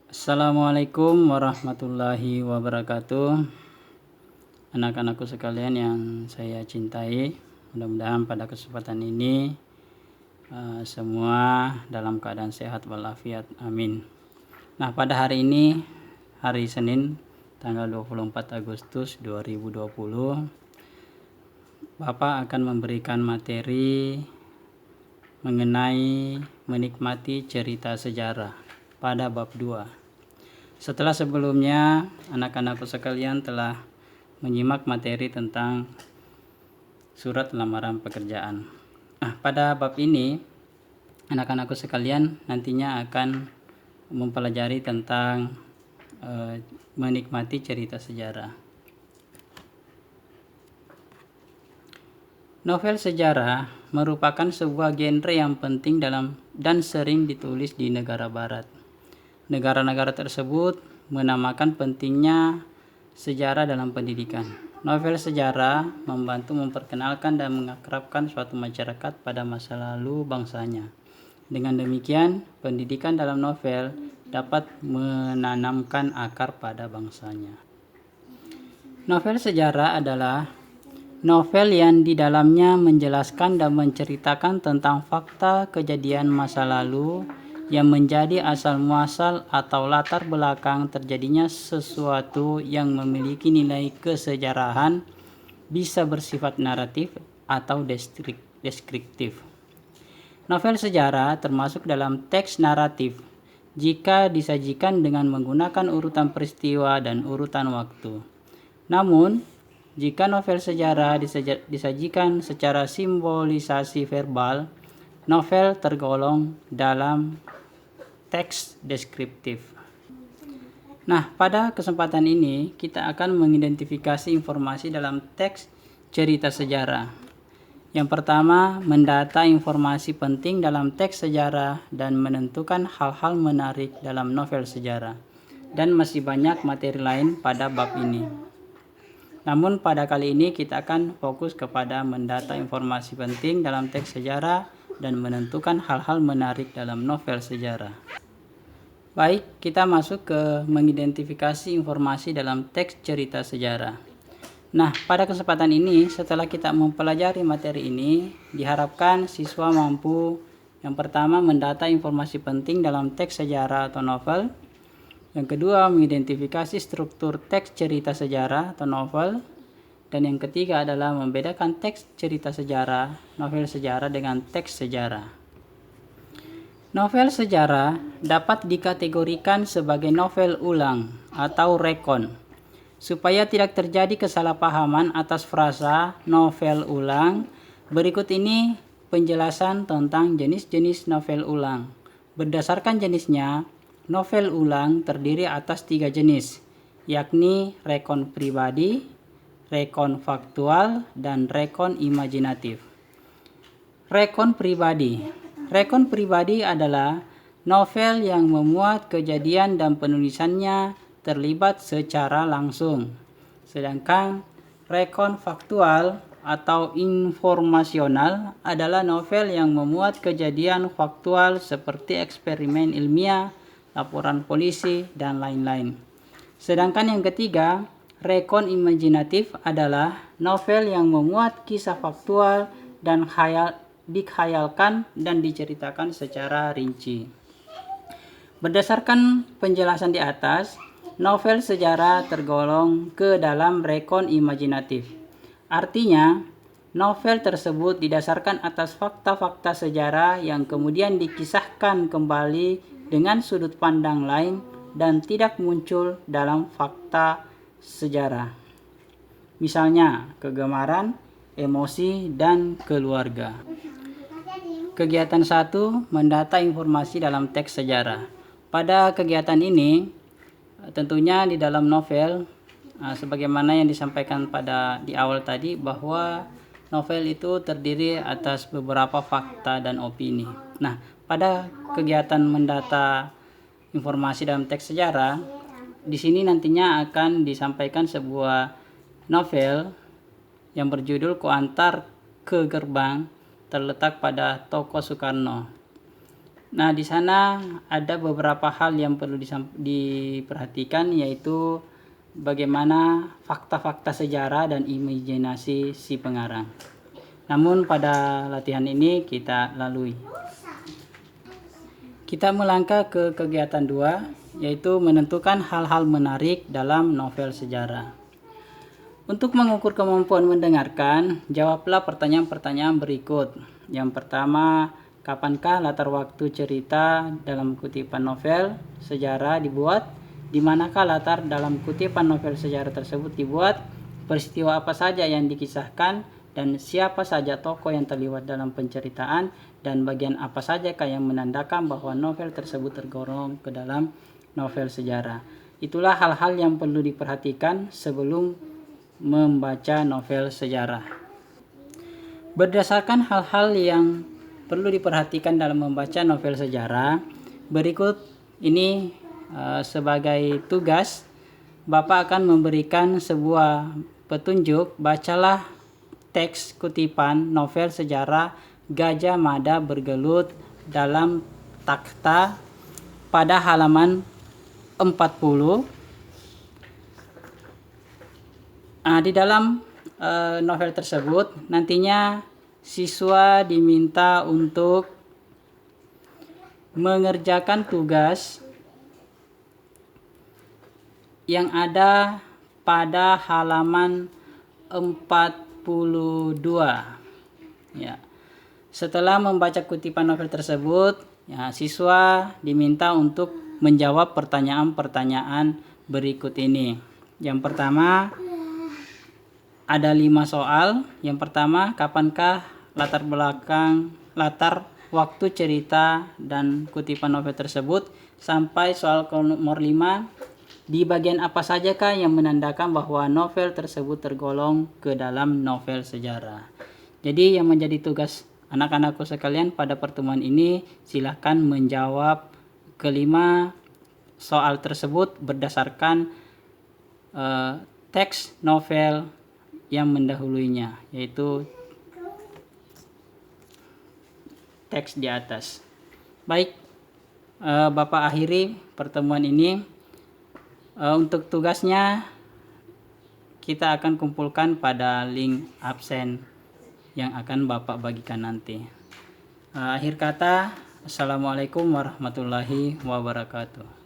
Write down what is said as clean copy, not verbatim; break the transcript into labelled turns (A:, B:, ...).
A: Assalamualaikum warahmatullahi wabarakatuh. Anak-anakku sekalian yang saya cintai, mudah-mudahan pada kesempatan ini semua dalam keadaan sehat walafiat, amin. Nah, pada hari ini, hari Senin tanggal 24 Agustus 2020, Bapak akan memberikan materi mengenai menikmati cerita sejarah pada bab 2. Setelah sebelumnya anak-anakku sekalian telah menyimak materi tentang surat lamaran pekerjaan. Pada bab ini anak-anakku sekalian nantinya akan mempelajari tentang menikmati cerita sejarah. Novel sejarah merupakan sebuah genre yang penting dalam dan sering ditulis di negara barat. Negara-negara tersebut menamakan pentingnya sejarah dalam pendidikan. Novel sejarah membantu memperkenalkan dan mengakrabkan suatu masyarakat pada masa lalu bangsanya. Dengan demikian, pendidikan dalam novel dapat menanamkan akar pada bangsanya. Novel sejarah adalah novel yang di dalamnya menjelaskan dan menceritakan tentang fakta kejadian masa lalu yang menjadi asal muasal atau latar belakang terjadinya sesuatu yang memiliki nilai kesejarahan, bisa bersifat naratif atau deskriptif. Novel sejarah termasuk dalam teks naratif jika disajikan dengan menggunakan urutan peristiwa dan urutan waktu. Namun, jika novel sejarah disajikan secara simbolisasi verbal, novel tergolong dalam teks deskriptif. Nah, pada kesempatan ini kita akan mengidentifikasi informasi dalam teks cerita sejarah. Yang pertama, mendata informasi penting dalam teks sejarah dan menentukan hal-hal menarik dalam novel sejarah. Dan masih banyak materi lain pada bab ini. Namun pada kali ini kita akan fokus kepada mendata informasi penting dalam teks sejarah dan menentukan hal-hal menarik dalam novel sejarah. Baik, kita masuk ke mengidentifikasi informasi dalam teks cerita sejarah. Nah, pada kesempatan ini, setelah kita mempelajari materi ini, diharapkan siswa mampu yang pertama mendata informasi penting dalam teks sejarah atau novel. Yang kedua, mengidentifikasi struktur teks cerita sejarah atau novel. Dan yang ketiga adalah membedakan teks cerita sejarah, novel sejarah dengan teks sejarah. Novel sejarah dapat dikategorikan sebagai novel ulang atau rekon. Supaya tidak terjadi kesalahpahaman atas frasa novel ulang, berikut ini penjelasan tentang jenis-jenis novel ulang. Berdasarkan jenisnya, novel ulang terdiri atas 3 jenis, yakni rekon pribadi, rekon faktual, dan rekon imajinatif. Rekon pribadi. Rekon pribadi adalah novel yang memuat kejadian dan penulisannya terlibat secara langsung. Sedangkan rekon faktual atau informasional adalah novel yang memuat kejadian faktual seperti eksperimen ilmiah, laporan polisi, dan lain-lain. Sedangkan yang ketiga, rekon imajinatif adalah novel yang memuat kisah faktual dan dikhayalkan dan diceritakan secara rinci. Berdasarkan penjelasan di atas, novel sejarah tergolong ke dalam rekon imajinatif. Artinya, novel tersebut didasarkan atas fakta-fakta sejarah yang kemudian dikisahkan kembali dengan sudut pandang lain dan tidak muncul dalam fakta sejarah. Misalnya, kegemaran, emosi, dan keluarga. Kegiatan 1, mendata informasi dalam teks sejarah. Pada kegiatan ini, tentunya di dalam novel, sebagaimana yang disampaikan di awal tadi, bahwa novel itu terdiri atas beberapa fakta dan opini. Nah, pada kegiatan mendata informasi dalam teks sejarah, di sini nantinya akan disampaikan sebuah novel yang berjudul Kuantar ke Gerbang, terletak pada Toko Soekarno. Nah, di sana ada beberapa hal yang perlu diperhatikan, yaitu bagaimana fakta-fakta sejarah dan imajinasi si pengarang. Namun pada latihan ini kita lalui. Kita melangkah ke kegiatan 2, yaitu menentukan hal-hal menarik dalam novel sejarah. Untuk mengukur kemampuan mendengarkan, jawablah pertanyaan-pertanyaan berikut. Yang pertama, kapankah latar waktu cerita dalam kutipan novel sejarah dibuat? Di manakah latar dalam kutipan novel sejarah tersebut dibuat? Peristiwa apa saja yang dikisahkan? Dan siapa saja tokoh yang terlibat dalam penceritaan? Dan bagian apa sajakah yang menandakan bahwa novel tersebut tergolong ke dalam novel sejarah? Itulah hal-hal yang perlu diperhatikan sebelum membaca novel sejarah. Berdasarkan hal-hal yang perlu diperhatikan dalam membaca novel sejarah, berikut ini sebagai tugas, Bapak akan memberikan sebuah petunjuk. Bacalah teks kutipan novel sejarah Gajah Mada Bergelut dalam takhta pada halaman 40. Di dalam novel tersebut nantinya siswa diminta untuk mengerjakan tugas yang ada pada halaman 42. Ya. Setelah membaca kutipan novel tersebut, ya, siswa diminta untuk menjawab pertanyaan-pertanyaan berikut ini. Yang pertama, ada 5 soal. Yang pertama, kapankah latar waktu cerita dan kutipan novel tersebut? Sampai soal nomor 5, di bagian apa sajakah yang menandakan bahwa novel tersebut tergolong ke dalam novel sejarah? Jadi yang menjadi tugas anak-anakku sekalian pada pertemuan ini, silahkan menjawab kelima soal tersebut berdasarkan teks novel yang mendahuluinya, yaitu teks di atas. Baik, Bapak akhiri pertemuan ini. Untuk tugasnya kita akan kumpulkan pada link absen yang akan Bapak bagikan nanti. Akhir kata, Assalamualaikum warahmatullahi wabarakatuh.